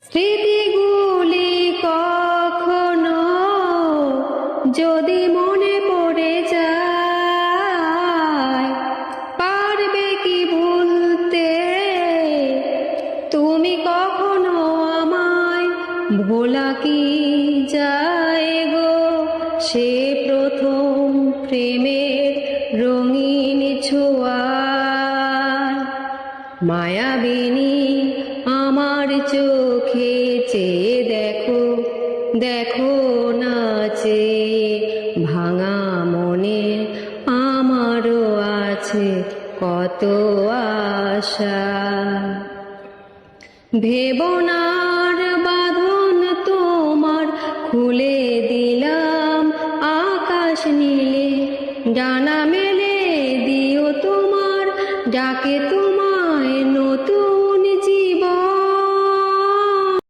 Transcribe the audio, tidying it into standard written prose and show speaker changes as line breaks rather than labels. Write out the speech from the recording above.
স্মৃতিগুলি কখনো যদি মনে পড়ে যায়, পারবে কি ভুলতে তুমি কখনো আমায়? ভোলা কি যায় গো সে প্রথম প্রেমের রঙিন ছোঁয়ায়? মায়াবিনী আমার চোখে চেয়ে দেখো, দেখো নাচে ভাঙা মনে আমারও আছে কত আশা। ভেবনার বাঁধন তোমার খুলে